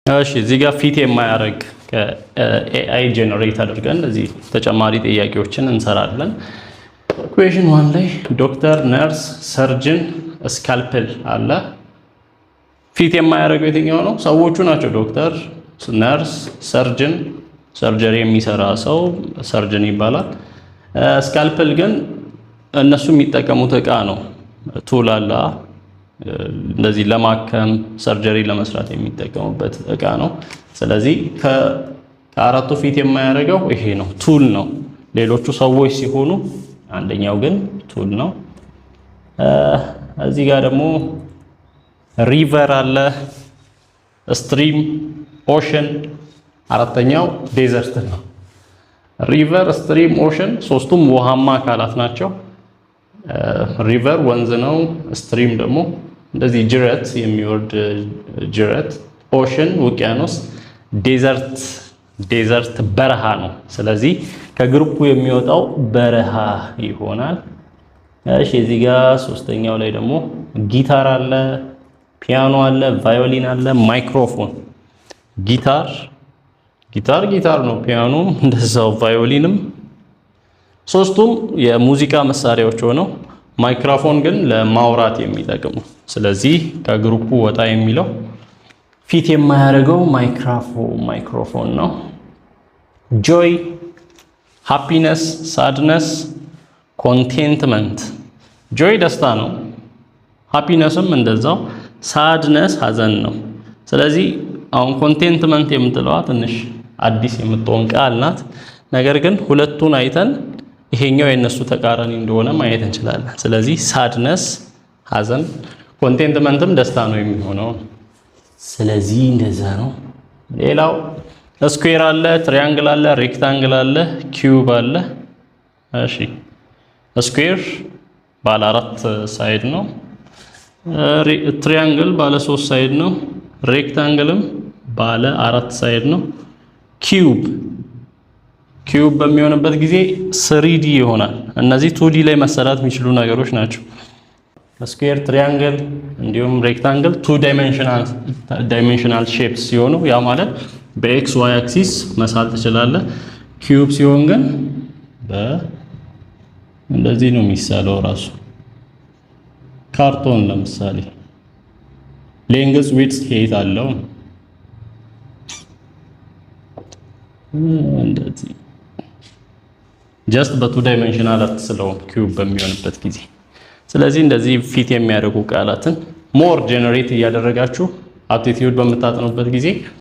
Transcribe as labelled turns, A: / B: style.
A: እሺ እዚህ ጋር ፊት የማያደርግ ከኤአይ ጀነሬት አድርገን እዚህ ተጨማሪ ጥያቄዎችን እንሰራለን። ኢኩዌሽን 1 ላይ ዶክተር፣ ነርስ፣ ሰርጅን፣ ስካልፕል አለ። ፊት የማያደርገው የትኛው ነው? ሰዎቹ ናቸው። ዶክተር፣ ነርስ፣ ሰርጅን፣ ሰርጀሪ የሚሰራ ሰው ሰርጅን ይባላል። ስካልፕል ግን እነሱ የሚጠቀሙት እቃ ነው። ቱል አለ እንደዚህ ለማከም ሰርጀሪ ለመስራት የሚጠቀሙበት እቃ ነው። ስለዚህ ከአራቱ ፊት የማያደርገው ይሄ ነው፣ ቱል ነው። ሌሎቹ ሰዎች ሲሆኑ አንደኛው ግን ቱል ነው። እዚህ ጋር ደግሞ ሪቨር አለ፣ ስትሪም፣ ኦሽን፣ አራተኛው ዴዘርት ነው። ሪቨር፣ ስትሪም፣ ኦሽን ሶስቱም ውሃማ አካላት ናቸው። ሪቨር ወንዝ ነው። ስትሪም ደግሞ እንደዚህ ጅረት የሚወርድ ጅረት። ኦሽን ውቅያኖስ። ዴዘርት በረሃ ነው። ስለዚህ ከግሩፑ የሚወጣው በረሃ ይሆናል። እሺ እዚህ ጋር ሶስተኛው ላይ ደግሞ ጊታር አለ፣ ፒያኖ አለ፣ ቫዮሊን አለ፣ ማይክሮፎን። ጊታር ነው፣ ፒያኖም እንደዛው፣ ቫዮሊንም ሶስቱም የሙዚቃ መሳሪያዎች ሆነው ማይክሮፎን ግን ለማውራት የሚጠቅሙ። ስለዚህ ከግሩፑ ወጣ የሚለው ፊት የማያደርገው ማይክሮፎን ነው። ጆይ፣ ሃፒነስ፣ ሳድነስ፣ ኮንቴንትመንት። ጆይ ደስታ ነው፣ ሃፒነስም እንደዛው፣ ሳድነስ ሀዘን ነው። ስለዚህ አሁን ኮንቴንትመንት የምትለዋ ትንሽ አዲስ የምትሆን ቃል ናት። ነገር ግን ሁለቱን አይተን ይሄኛው የነሱ ተቃራኒ እንደሆነ ማየት እንችላለን። ስለዚህ ሳድነስ ሀዘን፣ ኮንቴንትመንትም ደስታ ነው የሚሆነው። ስለዚህ እንደዛ ነው። ሌላው ስኩዌር አለ፣ ትሪያንግል አለ፣ ሬክታንግል አለ፣ ኪዩብ አለ። እሺ ስኩዌር ባለ 4 ሳይድ ነው። ትሪያንግል ባለ 3 ሳይድ ነው። ሬክታንግልም ባለ 4 ሳይድ ነው። ኪዩብ በሚሆንበት ጊዜ 3D ይሆናል። እነዚህ 2D ላይ መሰራት የሚችሉ ነገሮች ናቸው። ስኩዌር፣ ትሪያንግል እንዲሁም ሬክታንግል 2 ዳይሜንሽናል ሼፕስ ሲሆኑ ያ ማለት በኤክስ ዋይ አክሲስ መሳል ትችላለህ። ኪዩብ ሲሆን ግን እንደዚህ ነው የሚሳለው። ራሱ ካርቶን ለምሳሌ ሌንግዝ ዊድዝ ሄይት አለው እንደዚህ ጀስት በ2 ዳይሜንሽናል አትስለውም ኪዩብ በሚሆንበት ጊዜ። ስለዚህ እንደዚህ ፊት የሚያደርጉ ቃላትን ሞር ጀነሬት እያደረጋችሁ አፕቲቲዩድ በምታጠኑበት ጊዜ